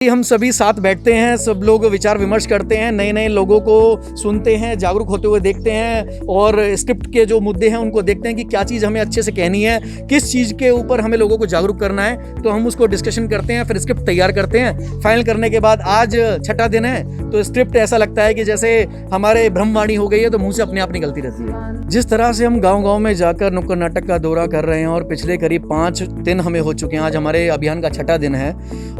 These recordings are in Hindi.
हम सभी साथ बैठते हैं, सब लोग विचार विमर्श करते हैं, नए नए लोगों को सुनते हैं, जागरूक होते हुए देखते हैं और स्क्रिप्ट के जो मुद्दे हैं उनको देखते हैं कि क्या चीज़ हमें अच्छे से कहनी है, किस चीज़ के ऊपर हमें लोगों को जागरूक करना है। तो हम उसको डिस्कशन करते हैं, फिर स्क्रिप्ट तैयार करते हैं। फाइनल करने के बाद आज छठा दिन है तो स्क्रिप्ट ऐसा लगता है कि जैसे हमारे ब्रह्मवाणी हो गई है तो मुंह से अपने आप निकलती रहती है। जिस तरह से हम गाँव गाँव में जाकर नुक्कड़ नाटक का दौरा कर रहे हैं और पिछले करीब 5 दिन हमें हो चुके हैं, आज हमारे अभियान का छठा दिन है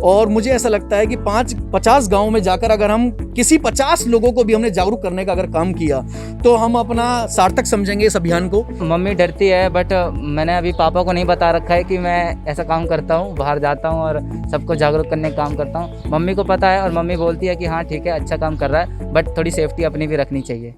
और मुझे ऐसा लगता है कि 50 गांव में जाकर अगर हम किसी 50 लोगों को भी हमने जागरूक करने का अगर काम किया तो हम अपना सार्थक समझेंगे इस अभियान को। मम्मी डरती है बट मैंने अभी पापा को नहीं बता रखा है कि मैं ऐसा काम करता हूँ, बाहर जाता हूँ और सबको जागरूक करने का काम करता हूँ। मम्मी को पता है और मम्मी बोलती है कि हाँ ठीक है, अच्छा काम कर रहा है, बट थोड़ी सेफ्टी अपनी भी रखनी चाहिए।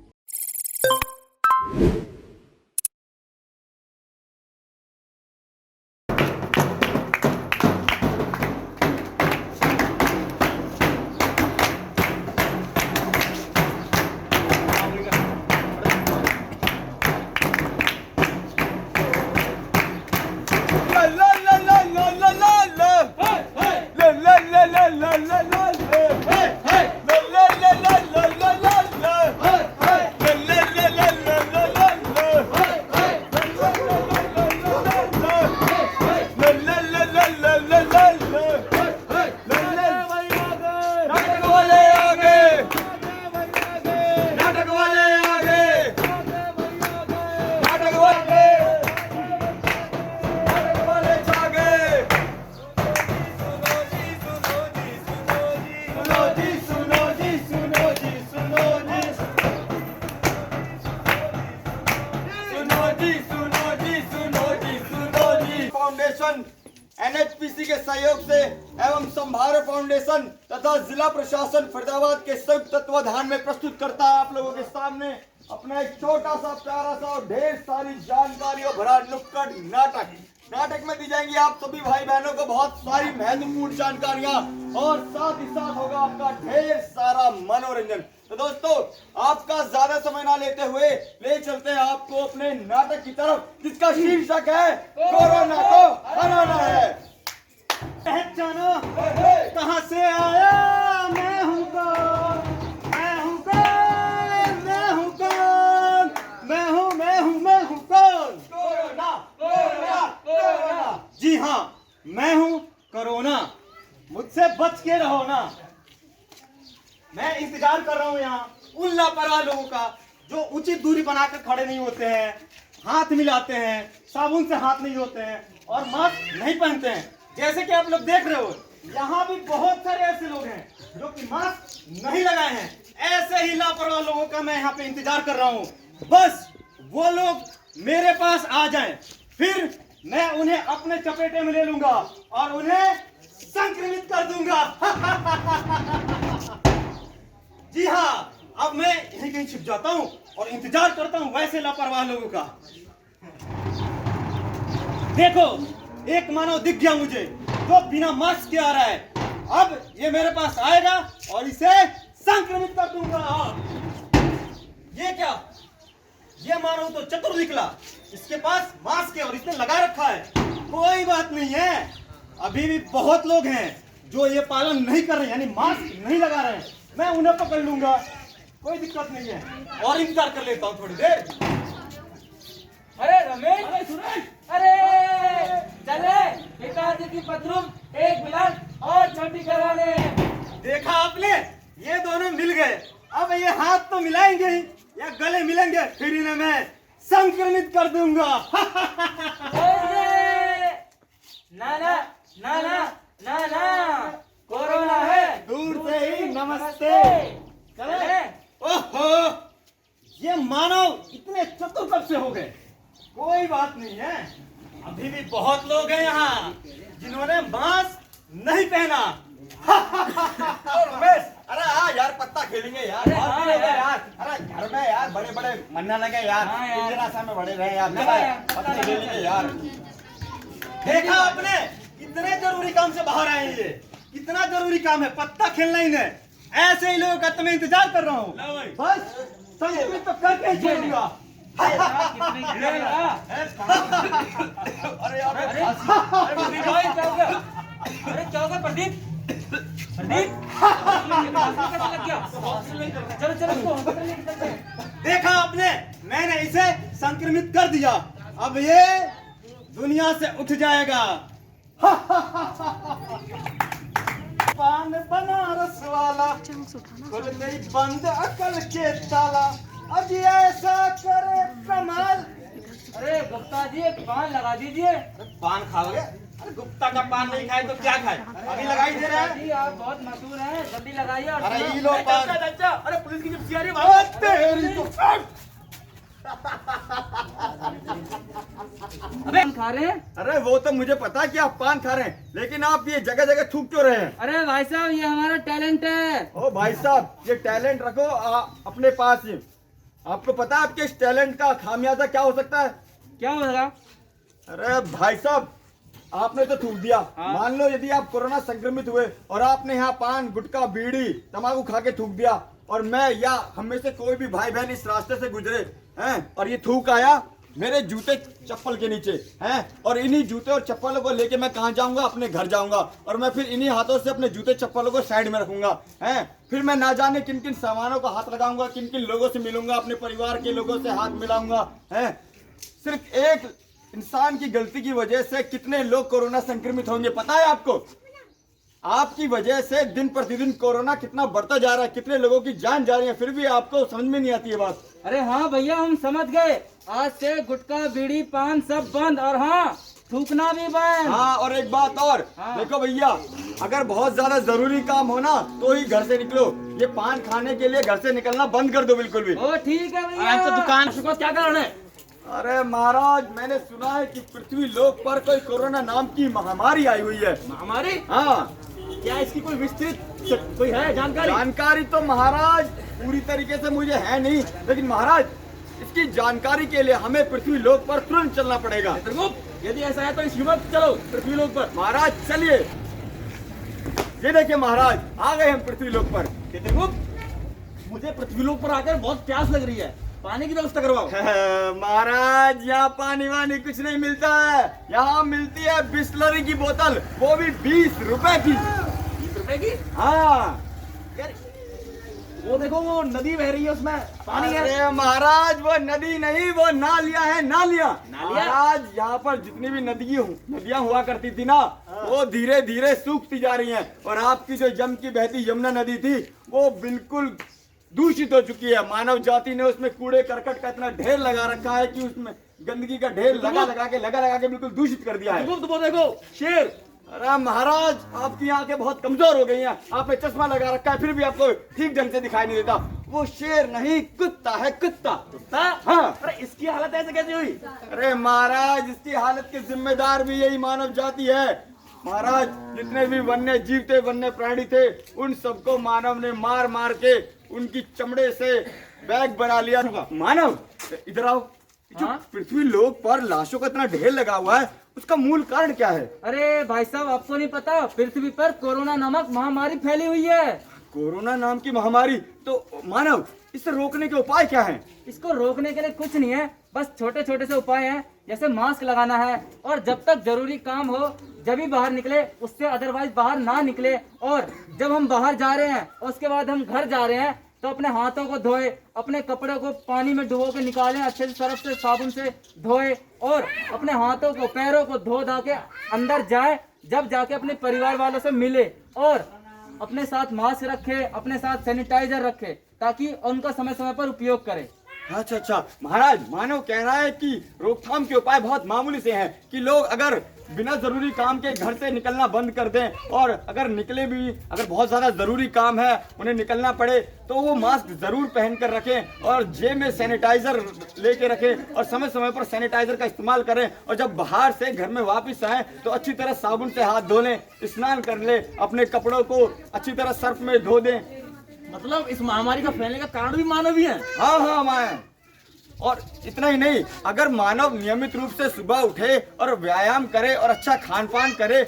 एनएचपीसी के सहयोग से एवं संभार फाउंडेशन तथा जिला प्रशासन फरीदाबाद के संयुक्त तत्वाधान में प्रस्तुत करता है आप लोगों के सामने अपना एक छोटा सा प्यारा सा और ढेर सारी जानकारियों भरा नुक्कड़ नाटक। नाटक में दी जाएंगी आप सभी भाई बहनों को बहुत सारी महत्वपूर्ण जानकारियां और साथ ही साथ होगा आपका ढेर सारा मनोरंजन। तो दोस्तों आपका ज्यादा समय ना लेते हुए ले चलते हैं आपको अपने नाटक की तरफ जिसका शीर्षक है कोरोना को हराना है। पहचानो कहां से आया, मैं हूं कौन, मैं हूं कौन, मैं हूं कौन, मैं हूं कौन। Corona corona corona. जी हाँ, मैं हूं कोरोना, मुझसे बच के रहो ना। मैं इंतजार कर रहा हूं यहाँ उन लापरवाह लोगों का जो उचित दूरी बनाकर खड़े नहीं होते हैं, हाथ मिलाते हैं, साबुन से हाथ नहीं धोते हैं और मास्क नहीं पहनते हैं। जैसे कि आप लोग देख रहे हो यहाँ भी बहुत सारे ऐसे लोग हैं जो कि मास्क नहीं लगाए हैं। ऐसे ही लापरवाह लोगों का मैं यहाँ पे इंतजार कर रहा हूँ। बस वो लोग मेरे पास आ जाएं, फिर मैं उन्हें अपने चपेटे में ले लूंगा और उन्हें संक्रमित कर दूंगा। जी हाँ, अब मैं यहीं कहीं छिप जाता हूँ और इंतजार करता हूँ वैसे लापरवाह लोगों का। देखो एक मानव दिख गया मुझे जो बिना मास्क के आ रहा है। अब ये मेरे पास आएगा और इसे संक्रमित कर दूंगा। ये क्या, ये मानव तो चतुर निकला, इसके पास मास्क है और इसने लगा रखा है। कोई बात नहीं है, अभी भी बहुत लोग हैं जो ये पालन नहीं कर रहे, यानी मास्क नहीं लगा रहे हैं। मैं उन्हें पकड़ लूंगा, कोई दिक्कत नहीं है और इंतजार कर लेता हूँ थोड़ी देर। अरे रमेश, अरे सुरेश, अरे चले पिताजी की पत्रुम एक मिलन और छोटी करवाने। देखा आपने, ये दोनों मिल गए। अब ये हाथ तो मिलाएंगे ही या गले मिलेंगे, फिर इन्हें मैं संक्रमित कर दूंगा। ना ना ना ना ना ना, कोरोना है दूर से ही नमस्ते। चले। ओहो, ये मानव इतने चतुर कब से हो गए? कोई बात नहीं है, अभी भी बहुत लोग हैं यहाँ जिन्होंने मास्क नहीं पहना। रमेश, अरे हाँ यार पत्ता खेलेंगे यार। अरे हाँ यार। अरे घर में यार बड़े बड़े मन्ना लगे यार, हाँ यार। पिंजरा में बड़े रहे यार, पत्ते खेलेंगे यार। देखा आपने, इतने जरूरी काम से बाहर आए ये, इतना जरूरी काम है, पत्ता खेलना ही नहीं। ऐसे ही लोगों का तो मैं इंतजार कर रहा हूँ। बस संक्रमित तो करके ही छोड़ूंगा। अरे यार अरे क्या होगा प्रदीप? चलो चलो इसको हॉस्पिटल लेके चलते हैं। देखा आपने, मैंने इसे संक्रमित कर दिया, अब ये दुनिया से उठ जाएगा। पान बनारस वाला खुल गई बंद अकल के ताला, अब ये ऐसा करे कमाल। अरे गुप्ता जी एक पान लगा दीजिए। पान खाओगे? अरे गुप्ता का पान नहीं खाए तो क्या खाए? अभी लगाई दे रहे जी आप बहुत मशहूर हैं, जल्दी लगाइए। और अरे सुनो, ये लो पान। अरे पुलिस की जिप्सी आ रही है। हैं। तेरी तो अबे हम खा रहे हैं। अरे वो तो मुझे पता कि आप पान खा रहे हैं, लेकिन आप ये जगह जगह थूक क्यों रहे हैं? अरे भाई साहब ये हमारा टैलेंट है। ओ भाई साहब, ये टैलेंट रखो अपने पास ही। आपको पता है आपके इस टैलेंट का खामियाजा क्या हो सकता है? क्या होगा? अरे भाई साहब, आपने तो थूक दिया। हाँ। मान लो यदि आप कोरोना संक्रमित हुए और आपने यहाँ पान, गुटखा, बीड़ी, तंबाकू खा के थूक दिया, और मैं या हम में से कोई भी भाई बहन इस रास्ते से गुजरे हैं और ये थूक आया मेरे जूते चप्पल के नीचे हैं, और इन्हीं जूते और चप्पलों को लेके मैं कहाँ जाऊंगा? अपने घर जाऊंगा, और मैं फिर इन्हीं हाथों से अपने जूते चप्पलों को साइड में रखूंगा हैं। फिर मैं ना जाने किन किन सामानों को हाथ लगाऊंगा, किन किन लोगों से मिलूंगा, अपने परिवार के लोगों से हाथ मिलाऊंगा हैं। सिर्फ एक इंसान की गलती की वजह से कितने लोग कोरोना संक्रमित होंगे पता है आपको? आपकी वजह से दिन प्रतिदिन कोरोना कितना बढ़ता जा रहा है, कितने लोगों की जान जा रही है, फिर भी आपको समझ में नहीं आती है बात। अरे हाँ भैया हम समझ गए, आज से गुटखा बीड़ी पान सब बंद, और हाँ थूकना भी बंद। हाँ, और एक बात और, हाँ। देखो भैया, अगर बहुत ज्यादा जरूरी काम हो ना तो ही घर से निकलो। ये पान खाने के लिए घर से निकलना बंद कर दो बिल्कुल भी। ओ ठीक है भैया। तो दुकान को क्या कारण है? अरे महाराज, मैंने सुना है कि पृथ्वी लोक पर कोई कोरोना नाम की महामारी आई हुई है। हमारी हाँ, क्या इसकी कोई विस्तृत कोई है जानकारी? जानकारी तो महाराज पूरी तरीके से मुझे है नहीं, लेकिन महाराज इसकी जानकारी के लिए हमें पृथ्वी लोक पर तुरंत चलना पड़ेगा। चित्रगुप्त, यदि ऐसा है तो इस युवक चलो पृथ्वी लोक पर। महाराज चलिए। ये देखिए महाराज, आ गए हम पृथ्वी लोक पर। चित्रगुप्त, मुझे पृथ्वी लोक पर आकर बहुत प्यास लग रही है, पानी की व्यवस्था करवाओ। महाराज यहाँ पानी वानी कुछ नहीं मिलता है, यहाँ मिलती है बिस्लरी की बोतल, वो भी 20 रुपए की। 20 रुपए की? हाँ। यार वो देखो, वो नदी बह रही है, उसमें पानी है। अरे महाराज, वो नदी नहीं, वो नालियाँ है, नालियाँ। नालियाँ? महाराज यहाँ पर जितनी भी नदियाँ हुआ करती थी ना, वो धीरे धीरे सूखती जा रही हैं, और आपकी जो जम की बहती यमुना नदी थी वो बिल्कुल दूषित हो चुकी है। मानव जाति ने उसमें कूड़े करकट का इतना ढेर लगा रखा है कि उसमें गंदगी का ढेर लगा लगा के बिल्कुल दूषित कर दिया है। चित्रगुप्त, वो देखो शेर। अरे महाराज, आपकी आंखें बहुत कमजोर हो गई हैं, आपने चश्मा लगा रखा है फिर भी आपको ठीक ढंग से दिखाई नहीं देता। वो शेर नहीं, कुत्ता है, कुत्ता। कुत्ता? हाँ। अरे इसकी हालत ऐसे कैसे हुई? अरे महाराज, इसकी हालत के जिम्मेदार भी यही मानव जाति है। महाराज, जितने भी वन्य जीव थे, वन्य प्राणी थे, उन सबको मानव ने मार मार के उनकी चमड़े से बैग बना लिया। मानव, इधर आओ। जो हाँ? पृथ्वी लोक पर लाशों का इतना ढेर लगा हुआ है, उसका मूल कारण क्या है? अरे भाई साहब आपको नहीं पता, पृथ्वी पर कोरोना नामक महामारी फैली हुई है। कोरोना नाम की महामारी? तो मानव, इसे रोकने के उपाय क्या हैं? इसको रोकने के लिए कुछ नहीं है, बस छोटे छोटे से उपाय हैं, जैसे मास्क लगाना है, और जब तक जरूरी काम हो जब ही बाहर निकले, उससे अदरवाइज बाहर ना निकले। और जब हम बाहर जा रहे हैं और उसके बाद हम घर जा रहे हैं तो अपने हाथों को धोए, अपने कपड़े को पानी में डुबो के निकालें, अच्छे से सर्फ से साबुन से धोए, और अपने हाथों को पैरों को धो धा के अंदर जाए, जब जाके अपने परिवार वालों से मिले, और अपने साथ मास्क रखे, अपने साथ सैनिटाइजर रखे, ताकि उनका समय समय पर उपयोग करें। अच्छा अच्छा महाराज, मानव कह रहा है कि रोकथाम के उपाय बहुत मामूली से हैं, कि लोग अगर बिना जरूरी काम के घर से निकलना बंद कर दें, और अगर निकले भी, अगर बहुत ज्यादा जरूरी काम है, उन्हें निकलना पड़े, तो वो मास्क जरूर पहन कर रखें, और जेब में सैनिटाइजर लेके रखें, और समय समय पर सैनिटाइजर का इस्तेमाल करें, और जब बाहर से घर में वापस आए तो अच्छी तरह साबुन से हाथ धो लें, स्नान कर लें, अपने कपड़ों को अच्छी तरह सर्फ में धो दें। मतलब इस महामारी का फैलने का कारण भी मानव ही है। हाँ हाँ माया, और इतना ही नहीं, अगर मानव नियमित रूप से सुबह उठे और व्यायाम करे और अच्छा खान पान करे,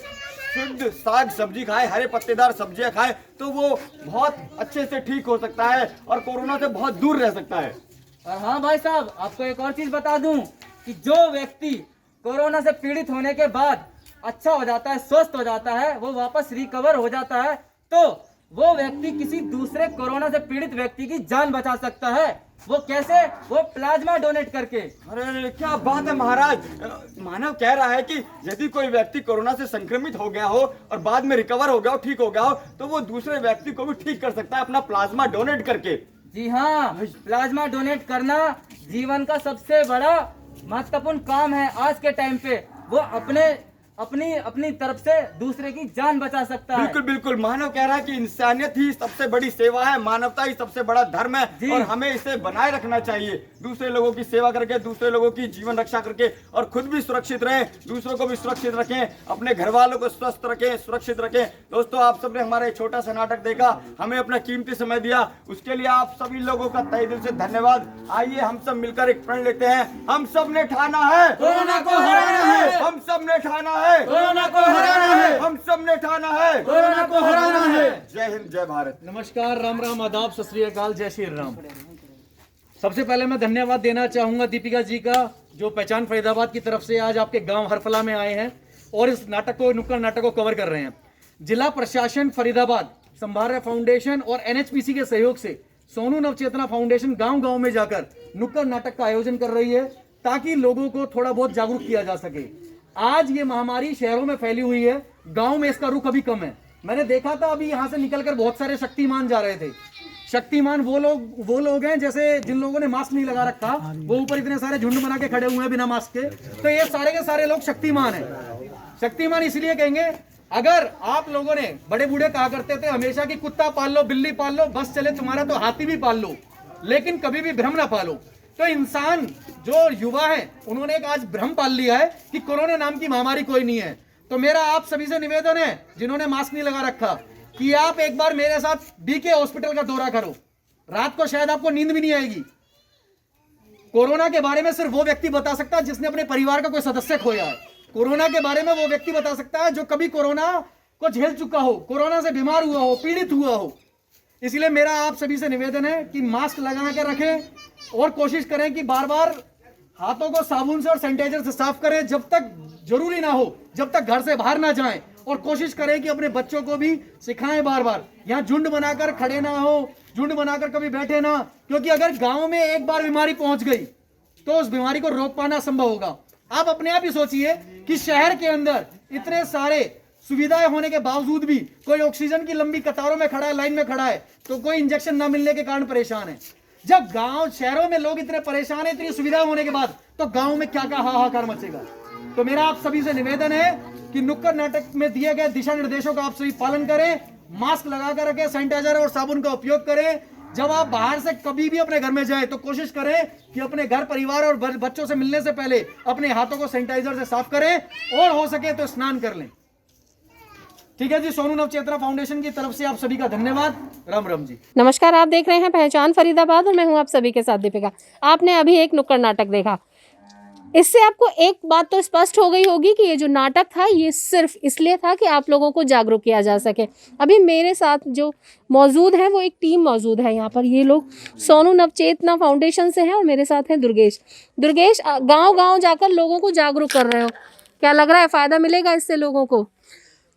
शुद्ध साग सब्जी खाए, हरे पत्तेदार सब्जियां खाए, तो वो बहुत अच्छे से ठीक हो सकता है और कोरोना से बहुत दूर रह सकता है। और हाँ भाई साहब, आपको एक और चीज बता दूं कि जो व्यक्ति कोरोना से पीड़ित होने के बाद अच्छा हो जाता है, स्वस्थ हो जाता है, वो वापस रिकवर हो जाता है, तो वो व्यक्ति किसी दूसरे कोरोना से पीड़ित व्यक्ति की जान बचा सकता है। वो कैसे? वो प्लाज्मा डोनेट करके। अरे क्या बात है महाराज। मानव कह रहा है कि यदि कोई व्यक्ति कोरोना से संक्रमित हो गया हो और बाद में रिकवर हो गया हो, ठीक हो गया हो, तो वो दूसरे व्यक्ति को भी ठीक कर सकता है अपना प्लाज्मा डोनेट करके। जी हाँ, प्लाज्मा डोनेट करना जीवन का सबसे बड़ा महत्वपूर्ण काम है आज के टाइम पे। वो अपनी तरफ से दूसरे की जान बचा सकता है। बिल्कुल बिल्कुल, मानव कह रहा है कि इंसानियत ही सबसे बड़ी सेवा है, मानवता ही सबसे बड़ा धर्म है और हमें इसे बनाए रखना चाहिए। दूसरे लोगों की सेवा करके, दूसरे लोगों की जीवन रक्षा करके और खुद भी सुरक्षित रहें, दूसरों को भी सुरक्षित रखें, अपने घर वालों को स्वस्थ रखें, सुरक्षित रखें। दोस्तों, आप सबने हमारा एक छोटा सा नाटक देखा, हमें अपना कीमती समय दिया, उसके लिए आप सभी लोगों का तहे दिल से धन्यवाद। आइए हम सब मिलकर एक प्रण लेते हैं। हम सब ने ठाना है कोरोना को हराना है, हम सब ने ठाना है कोरोना को हराना है, हम सब ने ठाना है कोरोना को हराना है। जय हिंद, जय भारत। नमस्कार, राम राम, आदाब, सत श्री अकाल, जय श्री राम। सबसे पहले मैं धन्यवाद देना चाहूंगा दीपिका जी का, जो पहचान फरीदाबाद की तरफ से आज आपके गांव हरफला में आए हैं और इस नाटक को, नुक्कड़ नाटक को कवर कर रहे हैं। जिला प्रशासन फरीदाबाद, संभार्य फाउंडेशन और एनएचपीसी के सहयोग से सोनू नवचेतना फाउंडेशन गांव-गांव में जाकर नुक्कड़ नाटक का आयोजन कर रही है ताकि लोगों को थोड़ा बहुत जागरूक किया जा सके। आज ये महामारी शहरों में फैली हुई है, गांव में इसका रुख अभी कम है। मैंने देखा था अभी यहाँ से निकलकर बहुत सारे शक्तिमान जा रहे थे। शक्तिमान वो लोग हैं जैसे जिन लोगों ने मास्क नहीं लगा रखा, वो ऊपर इतने सारे झुंड बना के खड़े हुए हैं बिना मास्क के, तो ये सारे के सारे लोग शक्तिमान हैं। शक्तिमान इसलिए कहेंगे, अगर आप लोगों ने, बड़े बूढ़े कहा करते थे हमेशा कि कुत्ता पाल लो, बिल्ली पाल लो, बस चले तुम्हारा तो हाथी भी पाल लो, लेकिन कभी भी भ्रम ना पालो। तो इंसान जो युवा है उन्होंने एक आज भ्रम पाल लिया है कि कोरोना नाम की महामारी कोई नहीं है। तो मेरा आप सभी से निवेदन है, जिन्होंने मास्क नहीं लगा रखा, कि आप एक बार मेरे साथ बीके हॉस्पिटल का दौरा करो। रात को शायद आपको नींद भी नहीं आएगी। कोरोना के बारे में सिर्फ वो व्यक्ति बता सकता है जिसने अपने परिवार का कोई सदस्य खोया है। कोरोना के बारे में वो व्यक्ति बता सकता है जो कभी कोरोना को झेल चुका हो, कोरोना से बीमार हुआ हो, पीड़ित हुआ हो। इसलिए मेरा आप सभी से निवेदन है कि मास्क लगा के रखें और कोशिश करें कि बार बार हाथों को साबुन से और सैनिटाइजर से साफ करें, जब तक जरूरी ना हो, जब तक घर से बाहर ना जाएं। और कोशिश करें कि अपने बच्चों को भी सिखाएं बार बार, यहाँ झुंड बनाकर खड़े ना हो, झुंड बनाकर कभी बैठे ना, क्योंकि अगर गांव में एक बार बीमारी पहुंच गई तो उस बीमारी को रोक पाना असंभव होगा। आप अपने आप ही सोचिए कि शहर के अंदर इतने सारे सुविधाएं होने के बावजूद भी कोई ऑक्सीजन की लंबी कतारों में खड़ा है, लाइन में खड़ा है, तो कोई इंजेक्शन ना मिलने के कारण परेशान है। जब गांव शहरों में लोग इतने परेशान है, इतनी सुविधा होने के बाद, तो गांव में क्या क्या हाहाकार मचेगा। तो मेरा आप सभी से निवेदन है कि नुक्कड़ नाटक में दिए गए दिशा निर्देशों का आप सभी पालन करें, मास्क लगा कर रखें, सैनिटाइजर और साबुन का उपयोग करें। जब आप बाहर से कभी भी अपने घर में जाएं तो कोशिश करें कि अपने घर परिवार और बच्चों से मिलने से पहले अपने हाथों को सैनिटाइजर से साफ करें और हो सके तो स्नान कर लें। ठीक है जी, सोनू नवचेतना फाउंडेशन की तरफ से आप सभी का धन्यवाद। राम राम जी। नमस्कार, आप देख रहे हैं पहचान फरीदाबाद और मैं हूं आप सभी के साथ दीपिका। आपने अभी एक नुक्कड़ नाटक देखा, इससे आपको एक बात तो स्पष्ट हो गई होगी कि ये जो नाटक था ये सिर्फ इसलिए था कि आप लोगों को जागरूक किया जा सके। अभी मेरे साथ जो मौजूद है वो एक टीम मौजूद है यहाँ पर। ये लोग सोनू नवचेतना फाउंडेशन से हैं और मेरे साथ हैं दुर्गेश। गांव-गांव जाकर लोगों को जागरूक कर रहे हो, क्या लग रहा है फ़ायदा मिलेगा इससे लोगों को?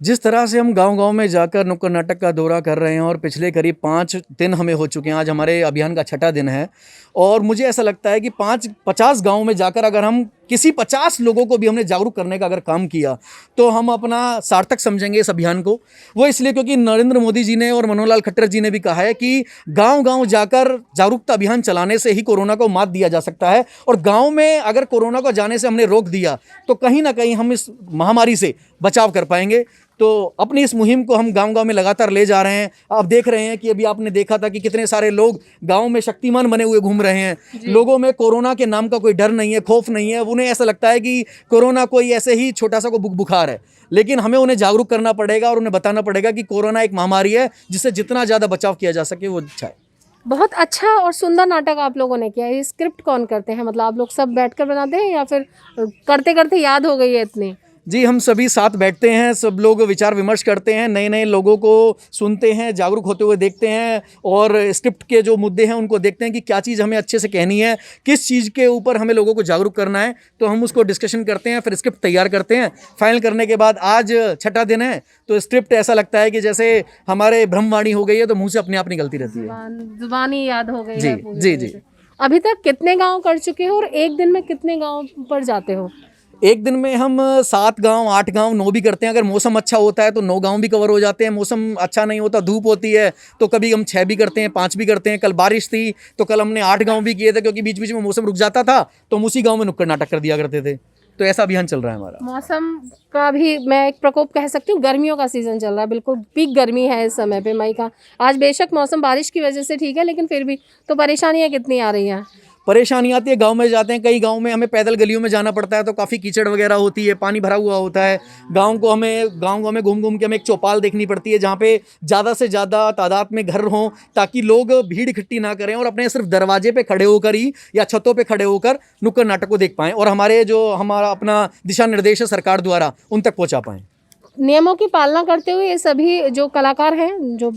जिस तरह से हम गांव-गांव में जाकर नुक्कड़ नाटक का दौरा कर रहे हैं और पिछले करीब 5 दिन हमें हो चुके हैं, आज हमारे अभियान का 6ठा दिन है, और मुझे ऐसा लगता है कि 50 गांव में जाकर अगर हम किसी 50 लोगों को भी हमने जागरूक करने का अगर काम किया तो हम अपना सार्थक समझेंगे इस अभियान को। वो इसलिए क्योंकि नरेंद्र मोदी जी ने और मनोहर लाल खट्टर जी ने भी कहा है कि गांव-गांव जाकर जागरूकता अभियान चलाने से ही कोरोना को मात दिया जा सकता है, और गांव में अगर कोरोना को जाने से हमने रोक दिया तो कहीं ना कहीं हम इस महामारी से बचाव कर पाएंगे। तो अपनी इस मुहिम को हम गांव-गांव में लगातार ले जा रहे हैं। आप देख रहे हैं कि अभी आपने देखा था कि कितने सारे लोग गांव में शक्तिमान बने हुए घूम रहे हैं। लोगों में कोरोना के नाम का कोई डर नहीं है, खौफ नहीं है। उन्हें ऐसा लगता है कि कोरोना कोई ऐसे ही छोटा सा को बुखार है, लेकिन हमें उन्हें जागरूक करना पड़ेगा और उन्हें बताना पड़ेगा कि कोरोना एक महामारी है जिससे जितना ज़्यादा बचाव किया जा सके वो अच्छा है। बहुत अच्छा और सुंदर नाटक आप लोगों ने किया। ये स्क्रिप्ट कौन करते हैं? मतलब आप लोग सब बैठकर बनाते हैं या फिर करते करते याद हो गई है इतनी? जी, हम सभी साथ बैठते हैं, सब लोग विचार विमर्श करते हैं, नए नए लोगों को सुनते हैं, जागरूक होते हुए देखते हैं और स्क्रिप्ट के जो मुद्दे हैं उनको देखते हैं कि क्या चीज़ हमें अच्छे से कहनी है, किस चीज़ के ऊपर हमें लोगों को जागरूक करना है। तो हम उसको डिस्कशन करते हैं, फिर स्क्रिप्ट तैयार करते हैं। फाइनल करने के बाद आज छठा दिन है, तो स्क्रिप्ट ऐसा लगता है कि जैसे हमारे ब्रह्मवाणी हो गई है, तो मुंह से अपने आप निकलती रहती है। जुबानी याद हो गई जी, है पूरी जी, तरह जी। से। अभी तक कितने गांव कर चुके हो और एक दिन में कितने गांव पर जाते हो? एक दिन में हम 7 गांव, 8 गांव, 9 भी करते हैं। अगर मौसम अच्छा होता है तो 9 गांव भी कवर हो जाते हैं। मौसम अच्छा नहीं होता, धूप होती है, तो कभी हम 6 भी करते हैं, 5 भी करते हैं। कल बारिश थी तो कल हमने 8 गांव भी किए थे, क्योंकि बीच बीच में मौसम रुक जाता था तो हम उसी गांव में नुक्कड़ नाटक कर दिया करते थे। तो ऐसा अभियान चल रहा है हमारा। मौसम का भी मैं एक प्रकोप कह सकती हूँ, गर्मियों का सीजन चल रहा है, बिल्कुल पीक गर्मी है इस समय पे, मई का। आज बेशक मौसम बारिश की वजह से ठीक है, लेकिन फिर भी तो परेशानियाँ कितनी आ रही हैं। परेशानी आती है, गांव में जाते हैं, कई गांव में हमें पैदल गलियों में जाना पड़ता है, तो काफ़ी कीचड़ वगैरह होती है, पानी भरा हुआ होता है। गांव को हमें घूम घूम के हमें एक चौपाल देखनी पड़ती है, जहां पे ज़्यादा से ज़्यादा तादाद में घर हों, ताकि लोग भीड़ इकट्ठी ना करें और अपने सिर्फ दरवाजे पे खड़े होकर ही या छतों पे खड़े होकर नुक्कड़ नाटक को देख पाएँ और हमारा अपना दिशा निर्देश है सरकार द्वारा, उन तक पहुँचा पाएँ। नियमों की पालना करते हुए ये सभी जो कलाकार हैं, जो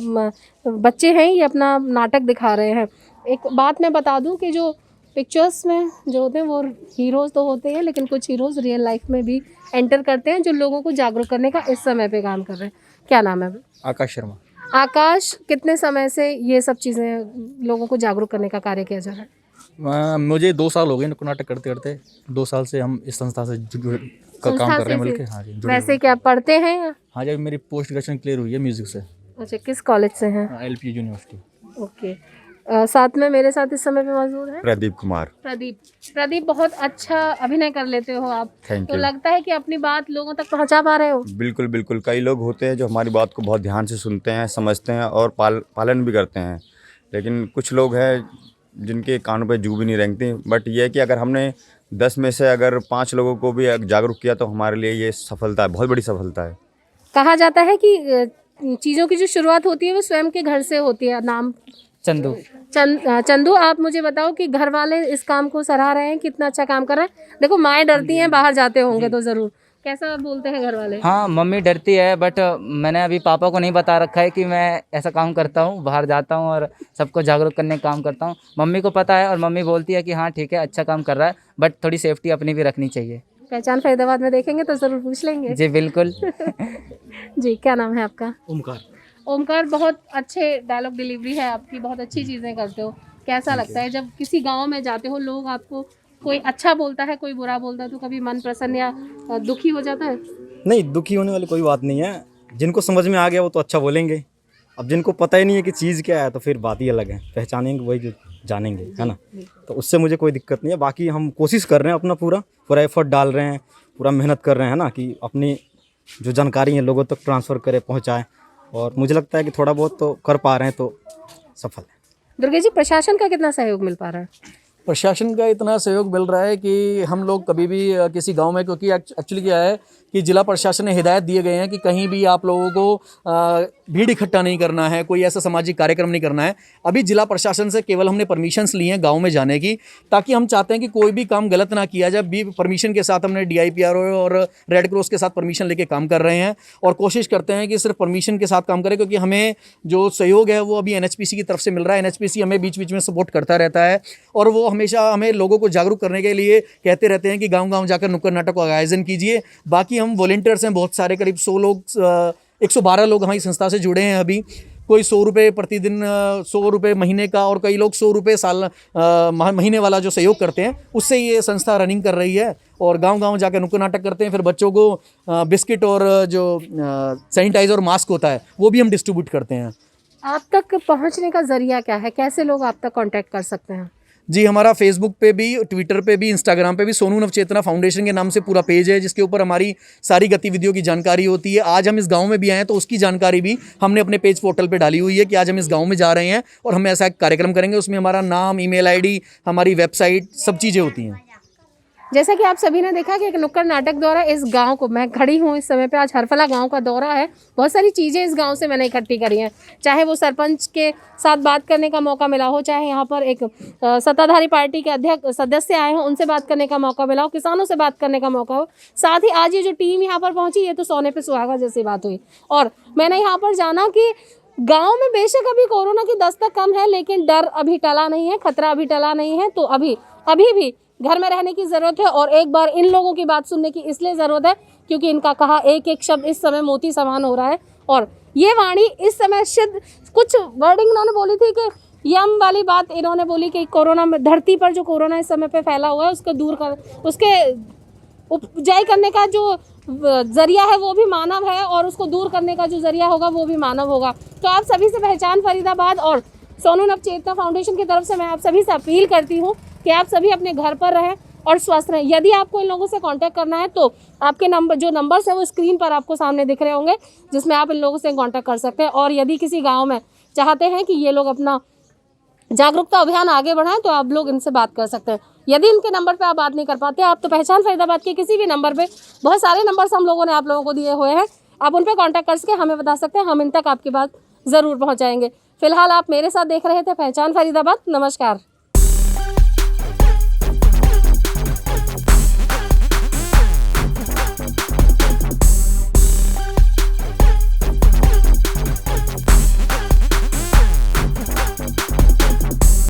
बच्चे हैं, ये अपना नाटक दिखा रहे हैं। एक बात मैं बता दूं कि जो पिक्चर्स में जो होते हैं वो हीरोज़ तो होते हैं, लेकिन कुछ हीरोज़ रियल लाइफ में भी एंटर करते हैं, जो लोगों को जागरूक करने का इस समय पे काम कर रहे हैं। क्या नाम है? आकाश शर्मा। आकाश, कितने समय से ये सब चीज़ें लोगों को जागरूक करने का कार्य किया जा रहा है? मुझे 2 साल हो गए नुक्कड़ नाटक करते करते। 2 साल से हम इस संस्था से काम कर रहे हैं मिलके। हाँ जी, जुड़े वैसे क्या पढ़ते हैं या? हाँ जी, मेरी पोस्ट ग्रेजुएशन क्लियर हुई है म्यूजिक से। अच्छा, किस कॉलेज से हैं? LP university. ओके। साथ में मेरे साथ इस समय पे मौजूद है प्रदीप कुमार। प्रदीप, बहुत अच्छा अभिनय कर लेते हो आप। थैंक तो यू। लगता है कि अपनी बात लोगों तक पहुंचा पा रहे हो। बिल्कुल बिल्कुल, कई लोग होते हैं जो हमारी बात को बहुत ध्यान से सुनते हैं, समझते हैं और पालन भी करते हैं, लेकिन कुछ लोग हैं जिनके कानों पे जू भी नहीं रेंगती। बट ये है कि अगर हमने 10 में से अगर 5 लोगों को भी जागरूक किया तो हमारे लिए ये सफलता है, बहुत बड़ी सफलता है। कहा जाता है कि चीज़ों की जो शुरुआत होती है वो स्वयं के घर से होती है। नाम चंदू। चंदू, आप मुझे बताओ कि घर वाले इस काम को सराह रहे हैं, कितना अच्छा काम कर रहे हैं। देखो, माएँ डरती हैं, बाहर जाते होंगे तो ज़रूर, कैसा बोलते हैं घर वाले? हाँ, मम्मी डरती है, बट मैंने अभी पापा को नहीं बता रखा है कि मैं ऐसा काम करता हूँ, बाहर जाता हूँ और सबको जागरूक करने का काम करता हूँ। मम्मी को पता है और मम्मी बोलती है कि हाँ ठीक है, अच्छा काम कर रहा है, बट थोड़ी सेफ्टी अपनी भी रखनी चाहिए। पहचान फरीदाबाद में देखेंगे तो ज़रूर पूछ लेंगे। जी बिल्कुल। जी, क्या नाम है आपका? ओमकार। बहुत अच्छे डायलॉग डिलीवरी है आपकी, बहुत अच्छी चीज़ें करते हो। कैसा लगता है जब किसी गांव में जाते हो, लोग आपको कोई अच्छा बोलता है, कोई बुरा बोलता है, तो कभी मन प्रसन्न या दुखी हो जाता है? नहीं, दुखी होने वाली कोई बात नहीं है। जिनको समझ में आ गया वो तो अच्छा बोलेंगे। अब जिनको पता ही नहीं है कि चीज़ क्या है तो फिर बात ही अलग है। पहचानेंगे वही जो जानेंगे, है ना। तो उससे मुझे कोई दिक्कत नहीं है। बाकी हम कोशिश कर रहे हैं, अपना पूरा एफर्ट डाल रहे हैं, पूरा मेहनत कर रहे हैं, है ना, कि अपनी जो जानकारी है लोगों तक ट्रांसफ़र करें, पहुँचाएँ। और मुझे लगता है कि थोड़ा बहुत तो कर पा रहे हैं तो सफल है। दुर्गे जी, प्रशासन का कितना सहयोग मिल पा रहा है? प्रशासन का इतना सहयोग मिल रहा है कि हम लोग कभी भी किसी गांव में, क्योंकि एक्चुअली क्या है कि जिला प्रशासन ने हिदायत दिए गए हैं कि कहीं भी आप लोगों को भीड़ इकट्ठा नहीं करना है, कोई ऐसा सामाजिक कार्यक्रम नहीं करना है। अभी जिला प्रशासन से केवल हमने परमिशंस ली हैं गांव में जाने की, ताकि हम चाहते हैं कि कोई भी काम गलत ना किया जाए। भी परमिशन के साथ हमने DIPRO और रेड क्रॉस के साथ परमिशन लेके काम कर रहे हैं और कोशिश करते हैं कि सिर्फ परमिशन के साथ काम करें, क्योंकि हमें जो सहयोग है वो अभी NHPC की तरफ से मिल रहा है। NHPC हमें बीच बीच में सपोर्ट करता रहता है और वो हमेशा हमें लोगों को जागरूक करने के लिए कहते रहते हैं कि गाँव-गाँव जाकर नुक्कड़ नाटक का आयोजन कीजिए। बाकी हम वॉलंटियर्स हैं बहुत सारे, करीब 100 लोग, 112 लोग हमारी संस्था से जुड़े हैं अभी। कोई 100 रुपये प्रतिदिन, 100 रुपये महीने का, और कई लोग 100 रुपये महीने वाला जो सहयोग करते हैं, उससे ये संस्था रनिंग कर रही है। और गांव-गांव जाकर नुक्कड़ नाटक करते हैं। फिर बच्चों को बिस्किट और जो सैनिटाइज़र और मास्क होता है वो भी हम डिस्ट्रीब्यूट करते हैं। आप तक पहुंचने का जरिया क्या है? कैसे लोग आप तक कांटेक्ट कर सकते हैं? जी, हमारा फेसबुक पे भी, ट्विटर पे भी, इंस्टाग्राम पे भी सोनू नवचेतना फाउंडेशन के नाम से पूरा पेज है, जिसके ऊपर हमारी सारी गतिविधियों की जानकारी होती है। आज हम इस गांव में भी आए हैं तो उसकी जानकारी भी हमने अपने पेज पोर्टल पे डाली हुई है कि आज हम इस गांव में जा रहे हैं और हम ऐसा एक कार्यक्रम करेंगे। उसमें हमारा नाम, email ID, हमारी वेबसाइट, सब चीज़ें होती हैं। जैसा कि आप सभी ने देखा कि एक नुक्कड़ नाटक द्वारा इस गांव को, मैं खड़ी हूं इस समय पे, आज हरफला गांव का दौरा है, बहुत सारी चीज़ें इस गांव से मैंने इकट्ठी करी हैं। चाहे वो सरपंच के साथ बात करने का मौका मिला हो, चाहे यहाँ पर एक सत्ताधारी पार्टी के अध्यक्ष सदस्य आए हों, उनसे बात करने का मौका मिला हो, किसानों से बात करने का मौका हो, साथ ही आज ये जो टीम यहाँ पर पहुँची, ये तो सोने पर सुहागा जैसी बात हुई। और मैंने यहाँ पर जाना कि गांव में बेशक अभी कोरोना की दस्तक कम है, लेकिन डर अभी टला नहीं है, खतरा अभी टला नहीं है। तो अभी भी घर में रहने की ज़रूरत है। और एक बार इन लोगों की बात सुनने की इसलिए ज़रूरत है क्योंकि इनका कहा एक एक शब्द इस समय मोती समान हो रहा है। और ये वाणी इस समय कुछ वर्डिंग इन्होंने बोली थी कि यम वाली बात इन्होंने बोली कि कोरोना में, धरती पर जो कोरोना इस समय पे फैला हुआ है उसको दूर कर, उसके उपजाई करने का जो जरिया है वो भी मानव है, और उसको दूर करने का जो जरिया होगा वो भी मानव होगा। तो आप सभी से पहचान फरीदाबाद और सोनू नवचेतना फाउंडेशन की तरफ से मैं आप सभी से अपील करती हूँ कि आप सभी अपने घर पर रहें और स्वस्थ रहें। यदि आपको इन लोगों से कांटेक्ट करना है तो आपके नंबर्स है वो स्क्रीन पर आपको सामने दिख रहे होंगे, जिसमें आप इन लोगों से कांटेक्ट कर सकते हैं। और यदि किसी गाँव में चाहते हैं कि ये लोग अपना जागरूकता अभियान आगे बढ़ाएं तो आप लोग इनसे बात कर सकते हैं। यदि इनके नंबर पे आप बात नहीं कर पाते, आप तो पहचान फरीदाबाद के किसी भी नंबर पे, बहुत सारे नंबर्स हम लोगों ने आप लोगों को दिए हुए हैं, आप उन पर कॉन्टैक्ट करके हमें बता सकते हैं, हम इन तक आपकी बात ज़रूर पहुँचाएंगे। फिलहाल आप मेरे साथ देख रहे थे पहचान फरीदाबाद। नमस्कार।